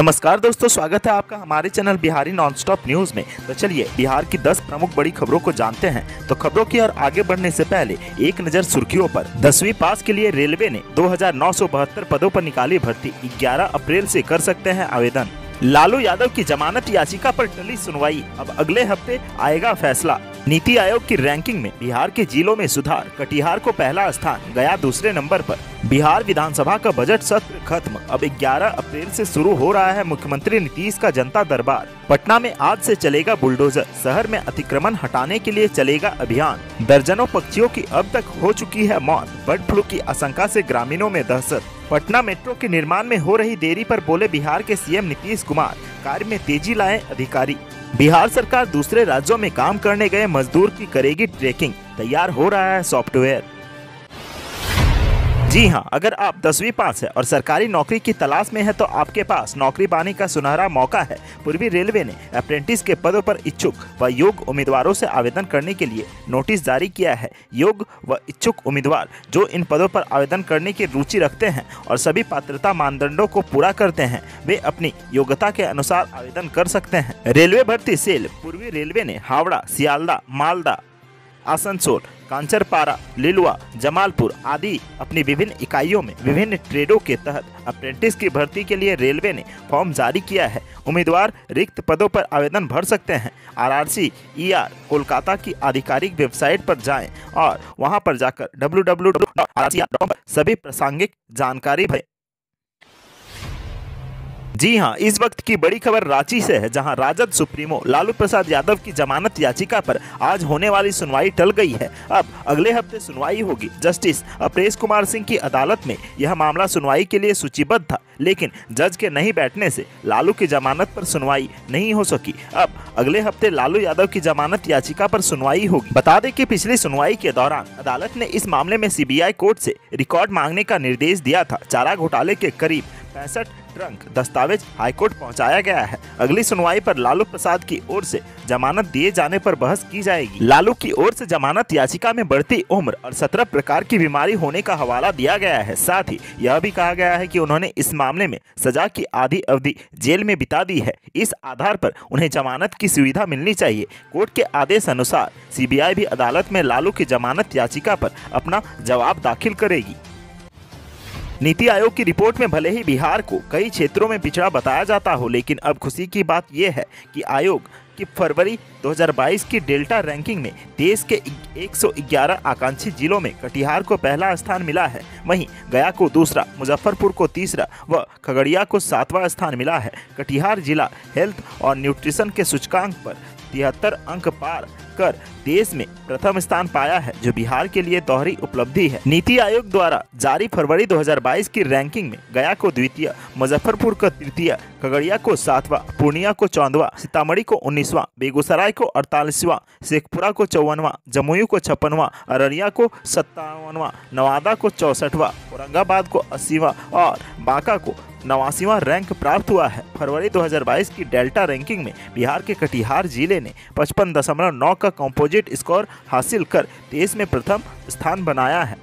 नमस्कार दोस्तों, स्वागत है आपका हमारे चैनल बिहारी नॉनस्टॉप न्यूज में। तो चलिए बिहार की 10 प्रमुख बड़ी खबरों को जानते हैं। तो खबरों की ओर आगे बढ़ने से पहले एक नजर सुर्खियों पर। 10वीं पास के लिए रेलवे ने 2972 पदों पर निकाली भर्ती। 11 अप्रैल से कर सकते हैं आवेदन। लालू यादव की जमानत याचिका पर टली सुनवाई, अब अगले हफ्ते आएगा फैसला। नीति आयोग की रैंकिंग में बिहार के जिलों में सुधार, कटिहार को पहला स्थान, गया दूसरे नंबर पर। बिहार विधानसभा का बजट सत्र खत्म, अब 11 अप्रैल से शुरू हो रहा है मुख्यमंत्री नीतीश का जनता दरबार। पटना में आज से चलेगा बुलडोजर, शहर में अतिक्रमण हटाने के लिए चलेगा अभियान। दर्जनों पक्षियों की अब तक हो चुकी है मौत, बर्ड फ्लू की आशंका से ग्रामीणों में दहशत। पटना मेट्रो के निर्माण में हो रही देरी पर बोले बिहार के सीएम नीतीश कुमार, कार्य में तेजी लाएं अधिकारी। बिहार सरकार दूसरे राज्यों में काम करने गए मजदूर की करेगी ट्रैकिंग, तैयार हो रहा है सॉफ्टवेयर। जी हां, अगर आप 10वीं पास है और सरकारी नौकरी की तलाश में है तो आपके पास नौकरी पाने का सुनहरा मौका है। पूर्वी रेलवे ने अप्रेंटिस के पदों पर इच्छुक व योग्य उम्मीदवारों से आवेदन करने के लिए नोटिस जारी किया है। योग्य व इच्छुक उम्मीदवार जो इन पदों पर आवेदन करने की रुचि रखते हैं और सभी पात्रता मानदंडों को पूरा करते हैं, वे अपनी योग्यता के अनुसार आवेदन कर सकते हैं। रेलवे भर्ती सेल पूर्वी रेलवे ने हावड़ा, सियालदा, मालदा, आसनसोल, कांचरपारा, लिलुआ, जमालपुर आदि अपनी विभिन्न इकाइयों में विभिन्न ट्रेडों के तहत अप्रेंटिस की भर्ती के लिए रेलवे ने फॉर्म जारी किया है। उम्मीदवार रिक्त पदों पर आवेदन भर सकते हैं। आरआरसी ईआर कोलकाता की आधिकारिक वेबसाइट पर जाएं और वहां पर जाकर www.rrc.com पर सभी प्रासंगिक जानकारी भरें। जी हां, इस वक्त की बड़ी खबर रांची से है, जहां राजद सुप्रीमो लालू प्रसाद यादव की जमानत याचिका पर आज होने वाली सुनवाई टल गई है। अब अगले हफ्ते सुनवाई होगी। जस्टिस अपरेश कुमार सिंह की अदालत में यह मामला सुनवाई के लिए सूचीबद्ध था, लेकिन जज के नहीं बैठने से लालू की जमानत पर सुनवाई नहीं हो सकी। अब अगले हफ्ते लालू यादव की जमानत याचिका पर सुनवाई होगी। बता दें कि पिछली सुनवाई के दौरान अदालत ने इस मामले में सीबीआई कोर्ट से रिकॉर्ड मांगने का निर्देश दिया था। चारा घोटाले के करीब 65 ट्रंक दस्तावेज हाईकोर्ट पहुंचाया गया है। अगली सुनवाई पर लालू प्रसाद की ओर से जमानत दिए जाने पर बहस की जाएगी। लालू की ओर से जमानत याचिका में बढ़ती उम्र और 17 प्रकार की बीमारी होने का हवाला दिया गया है। साथ ही यह भी कहा गया है कि उन्होंने इस मामले में सजा की आधी अवधि जेल में बिता दी है। इस आधार पर उन्हें जमानत की सुविधा मिलनी चाहिए। कोर्ट के आदेश अनुसार सीबीआई भी अदालत में लालू की जमानत याचिका पर अपना जवाब दाखिल करेगी। नीति आयोग की रिपोर्ट में भले ही बिहार को कई क्षेत्रों में पिछड़ा बताया जाता हो, लेकिन अब खुशी की बात यह है कि आयोग की फरवरी 2022 की डेल्टा रैंकिंग में देश के 111 आकांक्षी जिलों में कटिहार को पहला स्थान मिला है। वहीं गया को दूसरा, मुजफ्फरपुर को तीसरा व खगड़िया को 7वां स्थान मिला है। कटिहार जिला हेल्थ और न्यूट्रिशन के सूचकांक पर 73 अंक पार कर देश में प्रथम स्थान पाया है, जो बिहार के लिए दोहरी उपलब्धि है। नीति आयोग द्वारा जारी फरवरी 2022 की रैंकिंग में गया को द्वितीय, मुजफ्फरपुर को तृतीय, खगड़िया को 7वां, पूर्णिया को 14वां, सीतामढ़ी को 19वां, बेगूसराय को 48वां, शेखपुरा को 54वां, जमुई को 56वां, अररिया को 57वां, नवादा को 64वां, औरंगाबाद को 80वां और बांका को 89वां रैंक प्राप्त हुआ है। फरवरी 2022 की डेल्टा रैंकिंग में बिहार के कटिहार जिले ने 55.9 का कंपोजिट स्कोर हासिल कर देश में प्रथम स्थान बनाया है।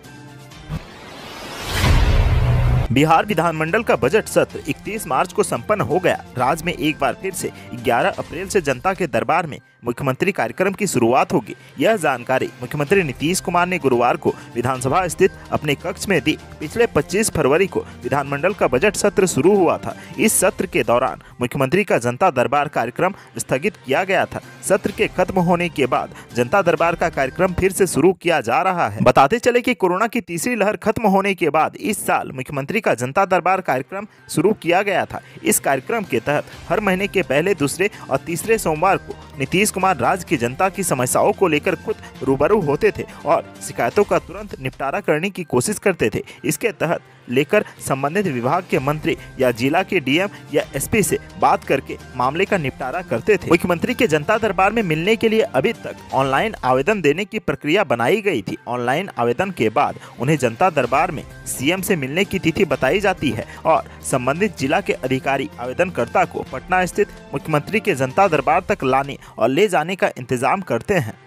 बिहार विधानमंडल का बजट सत्र 31 मार्च को संपन्न हो गया। राज्य में एक बार फिर से 11 अप्रैल से जनता के दरबार में मुख्यमंत्री कार्यक्रम की शुरुआत होगी। यह जानकारी मुख्यमंत्री नीतीश कुमार ने गुरुवार को विधानसभा स्थित अपने कक्ष में दी। पिछले 25 फरवरी को विधानमंडल का बजट सत्र शुरू हुआ था। इस सत्र के दौरान मुख्यमंत्री का जनता दरबार कार्यक्रम स्थगित किया गया था। सत्र के खत्म होने के बाद जनता दरबार का कार्यक्रम फिर से शुरू किया जा रहा है। बताते चले कि कोरोना की तीसरी लहर खत्म होने के बाद इस साल मुख्यमंत्री का जनता दरबार कार्यक्रम शुरू किया गया था। इस कार्यक्रम के तहत हर महीने के पहले, दूसरे और तीसरे सोमवार को नीतीश कुमार राज्य की जनता की समस्याओं को लेकर खुद रूबरू होते थे और शिकायतों का तुरंत निपटारा करने की कोशिश करते थे। इसके तहत लेकर संबंधित विभाग के मंत्री या जिला के डीएम या एसपी से बात करके मामले का निपटारा करते थे। मुख्यमंत्री के जनता दरबार में मिलने के लिए अभी तक ऑनलाइन आवेदन देने की प्रक्रिया बनाई गई थी। ऑनलाइन आवेदन के बाद उन्हें जनता दरबार में सीएम से मिलने की तिथि बताई जाती है और संबंधित जिला के अधिकारी आवेदनकर्ता को पटना स्थित मुख्यमंत्री के जनता दरबार तक लाने और ले जाने का इंतजाम करते हैं।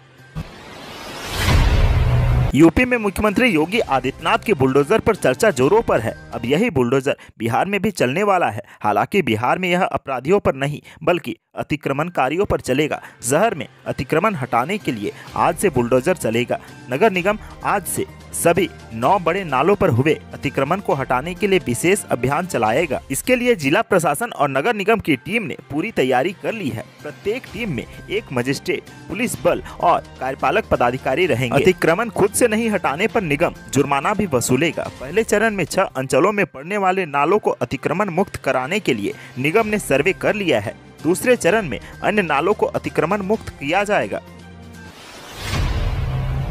यूपी में मुख्यमंत्री योगी आदित्यनाथ के बुलडोजर पर चर्चा जोरों पर है। अब यही बुलडोजर बिहार में भी चलने वाला है। हालांकि बिहार में यह अपराधियों पर नहीं बल्कि अतिक्रमणकारियों पर चलेगा। शहर में अतिक्रमण हटाने के लिए आज से बुलडोजर चलेगा। नगर निगम आज से सभी 9 बड़े नालों पर हुए अतिक्रमण को हटाने के लिए विशेष अभियान चलाएगा। इसके लिए जिला प्रशासन और नगर निगम की टीम ने पूरी तैयारी कर ली है। प्रत्येक टीम में एक मजिस्ट्रेट, पुलिस बल और कार्यपालक पदाधिकारी रहेंगे। अतिक्रमण खुद से नहीं हटाने पर निगम जुर्माना भी वसूलेगा। पहले चरण में 6 अंचलों में पड़ने वाले नालों को अतिक्रमण मुक्त कराने के लिए निगम ने सर्वे कर लिया है। दूसरे चरण में अन्य नालों को अतिक्रमण मुक्त किया जाएगा।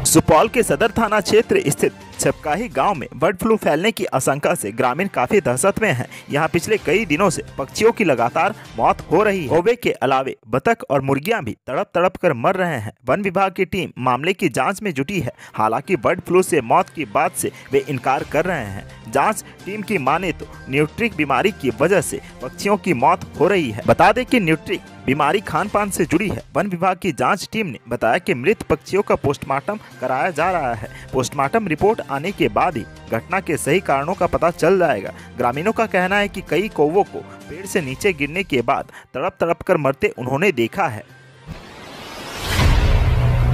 सुपौल के सदर थाना क्षेत्र स्थित छपकाही गांव में बर्ड फ्लू फैलने की आशंका से ग्रामीण काफी दहशत में हैं। यहां पिछले कई दिनों से पक्षियों की लगातार मौत हो रही है। कौवे के अलावे बतख और मुर्गियां भी तड़प तड़प कर मर रहे हैं। वन विभाग की टीम मामले की जांच में जुटी है। हालांकि बर्ड फ्लू से मौत की बात से वे इनकार कर रहे हैं। जांच टीम की माने तो न्यूट्रिक बीमारी की वजह से पक्षियों की मौत हो रही है। बता दें कि न्यूट्रिक बीमारी खान पान से जुड़ी है। वन विभाग की जांच टीम ने बताया कि मृत पक्षियों का पोस्टमार्टम कराया जा रहा है। पोस्टमार्टम रिपोर्ट आने के बाद ही घटना के सही कारणों का पता चल जाएगा। ग्रामीणों का कहना है कि कई कौवों को पेड़ से नीचे गिरने के बाद तड़प तड़प कर मरते उन्होंने देखा है।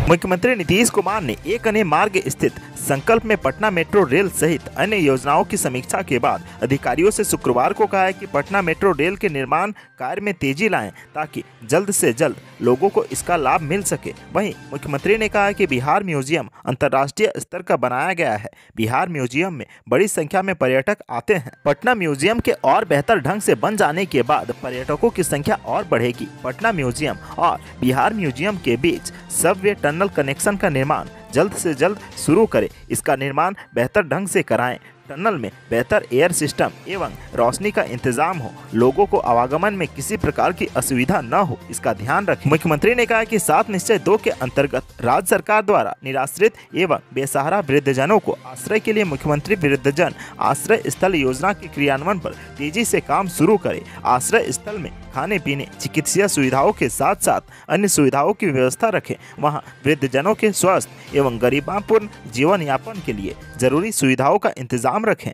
मुख्यमंत्री नीतीश कुमार ने एक अन्य मार्ग स्थित संकल्प में पटना मेट्रो रेल सहित अन्य योजनाओं की समीक्षा के बाद अधिकारियों से शुक्रवार को कहा है कि पटना मेट्रो रेल के निर्माण कार्य में तेजी लाएं ताकि जल्द से जल्द लोगों को इसका लाभ मिल सके। वहीं मुख्यमंत्री ने कहा कि बिहार म्यूजियम अंतर्राष्ट्रीय स्तर का बनाया गया है। बिहार म्यूजियम में बड़ी संख्या में पर्यटक आते हैं। पटना म्यूजियम के और बेहतर ढंग से बन जाने के बाद पर्यटकों की संख्या और बढ़ेगी। पटना म्यूजियम और बिहार म्यूजियम के बीच सबवे टनल कनेक्शन का निर्माण जल्द से जल्द शुरू करें। इसका निर्माण बेहतर ढंग से कराएं। टनल में बेहतर एयर सिस्टम एवं रोशनी का इंतजाम हो। लोगों को आवागमन में किसी प्रकार की असुविधा न हो, इसका ध्यान रखें। मुख्यमंत्री ने कहा कि 7 निश्चय 2 के अंतर्गत राज्य सरकार द्वारा निराश्रित एवं बेसहारा वृद्धजनों को आश्रय के लिए मुख्यमंत्री वृद्धजन आश्रय स्थल योजना के क्रियान्वयन पर तेजी से काम शुरू करे। आश्रय स्थल में खाने पीने, चिकित्सीय सुविधाओं के साथ साथ अन्य सुविधाओं की व्यवस्था रखें। वहाँ वृद्धजनों के स्वस्थ एवं गरिमापूर्ण जीवन यापन के लिए जरूरी सुविधाओं का इंतजाम रखें।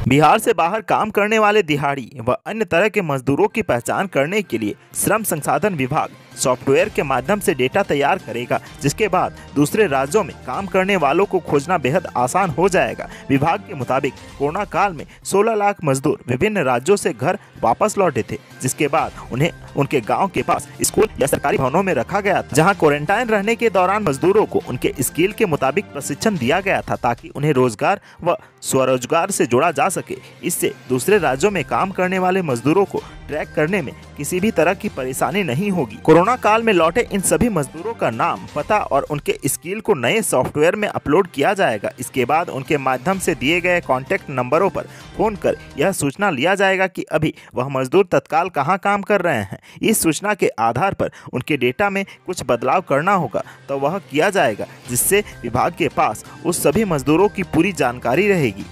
बिहार से बाहर काम करने वाले दिहाड़ी व अन्य तरह के मजदूरों की पहचान करने के लिए श्रम संसाधन विभाग सॉफ्टवेयर के माध्यम से डेटा तैयार करेगा, जिसके बाद दूसरे राज्यों में काम करने वालों को खोजना बेहद आसान हो जाएगा। विभाग के मुताबिक कोरोना काल में 16 लाख मजदूर विभिन्न राज्यों से घर वापस लौटे थे, जिसके बाद उन्हें उनके गांव के पास स्कूल या सरकारी भवनों में रखा गया था, जहां क्वारंटाइन रहने के दौरान मजदूरों को उनके स्किल के मुताबिक प्रशिक्षण दिया गया था ताकि उन्हें रोजगार व स्वरोजगार से जोड़ा जा सके। इससे दूसरे राज्यों में काम करने वाले मजदूरों को ट्रैक करने में किसी भी तरह की परेशानी नहीं होगी। कोरोना काल में लौटे इन सभी मजदूरों का नाम, पता और उनके स्किल को नए सॉफ्टवेयर में अपलोड किया जाएगा। इसके बाद उनके माध्यम से दिए गए कॉन्टैक्ट नंबरों पर फोन कर यह सूचना लिया जाएगा कि अभी वह मजदूर तत्काल कहां काम कर रहे हैं। इस सूचना के आधार पर उनके डेटा में कुछ बदलाव करना होगा तो वह किया जाएगा, जिससे विभाग के पास उस सभी मजदूरों की पूरी जानकारी रहेगी।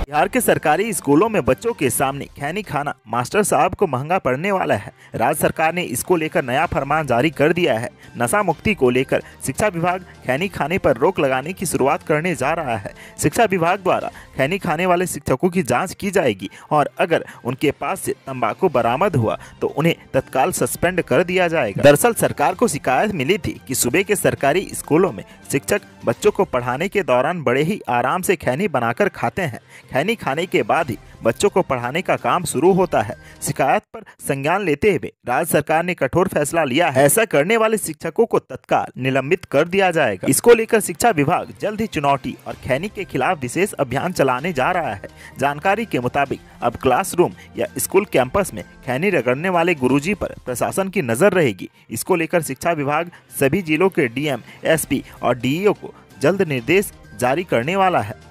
बिहार के सरकारी स्कूलों में बच्चों के सामने खैनी खाना मास्टर साहब को महंगा पड़ने वाला है। राज्य सरकार ने इसको लेकर नया फरमान जारी कर दिया है। नशा मुक्ति को लेकर शिक्षा विभाग खैनी खाने पर रोक लगाने की शुरुआत करने जा रहा है। शिक्षा विभाग द्वारा खैनी खाने वाले शिक्षकों की जांच की जाएगी और अगर उनके पास से तंबाकू बरामद हुआ तो उन्हें तत्काल सस्पेंड कर दिया जाएगा। दरअसल सरकार को शिकायत मिली थी कि सूबे के सरकारी स्कूलों में शिक्षक बच्चों को पढ़ाने के दौरान बड़े ही आराम से खैनी बनाकर खाते हैं। खैनी खाने के बाद ही बच्चों को पढ़ाने का काम शुरू होता है। शिकायत पर संज्ञान लेते हुए राज्य सरकार ने कठोर फैसला लिया है। ऐसा करने वाले शिक्षकों को तत्काल निलंबित कर दिया जाएगा। इसको लेकर शिक्षा विभाग जल्द ही चुनौती और खैनी के खिलाफ विशेष अभियान चलाने जा रहा है। जानकारी के मुताबिक अब क्लासरूम या स्कूल कैंपस में खैनी रगड़ने वाले गुरुजी पर प्रशासन की नजर रहेगी। इसको लेकर शिक्षा विभाग सभी जिलों के डीएम, एसपी और डीईओ को जल्द निर्देश जारी करने वाला है।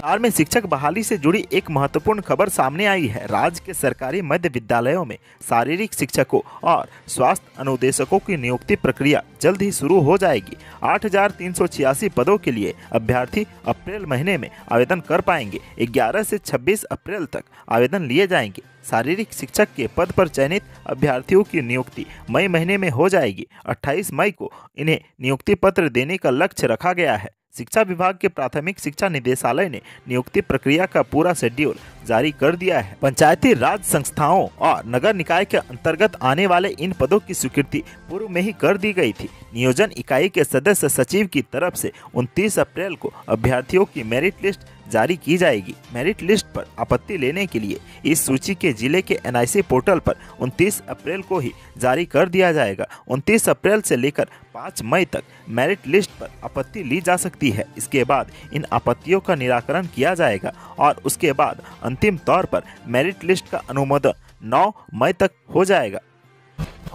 बिहार में शिक्षक बहाली से जुड़ी एक महत्वपूर्ण खबर सामने आई है। राज्य के सरकारी मध्य विद्यालयों में शारीरिक शिक्षकों और स्वास्थ्य अनुदेशकों की नियुक्ति प्रक्रिया जल्द ही शुरू हो जाएगी। 8,386 पदों के लिए अभ्यर्थी अप्रैल महीने में आवेदन कर पाएंगे। 11 से 26 अप्रैल तक आवेदन लिए जाएंगे। शारीरिक शिक्षक के पद पर चयनित अभ्यर्थियों की नियुक्ति मई महीने में हो जाएगी। 28 मई को इन्हें नियुक्ति पत्र देने का लक्ष्य रखा गया है। शिक्षा विभाग के प्राथमिक शिक्षा निदेशालय ने नियुक्ति प्रक्रिया का पूरा शेड्यूल जारी कर दिया है। पंचायती राज संस्थाओं और नगर निकाय के अंतर्गत आने वाले इन पदों की स्वीकृति पूर्व में ही कर दी गई थी। नियोजन इकाई के सदस्य सचिव की तरफ से 29 अप्रैल को अभ्यर्थियों की मेरिट लिस्ट जारी की जाएगी। मेरिट लिस्ट पर आपत्ति लेने के लिए इस सूची के जिले के NIC पोर्टल पर 29 अप्रैल को ही जारी कर दिया जाएगा। 29 अप्रैल से लेकर 5 मई तक मेरिट लिस्ट पर आपत्ति ली जा सकती है। इसके बाद इन आपत्तियों का निराकरण किया जाएगा और उसके बाद अंतिम तौर पर मेरिट लिस्ट का अनुमोदन 9 मई तक हो जाएगा।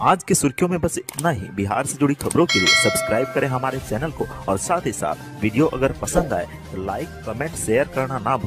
आज की सुर्खियों में बस इतना ही। बिहार से जुड़ी खबरों के लिए सब्सक्राइब करें हमारे चैनल को और साथ ही साथ वीडियो अगर पसंद आए तो लाइक, कमेंट, शेयर करना ना भूलें।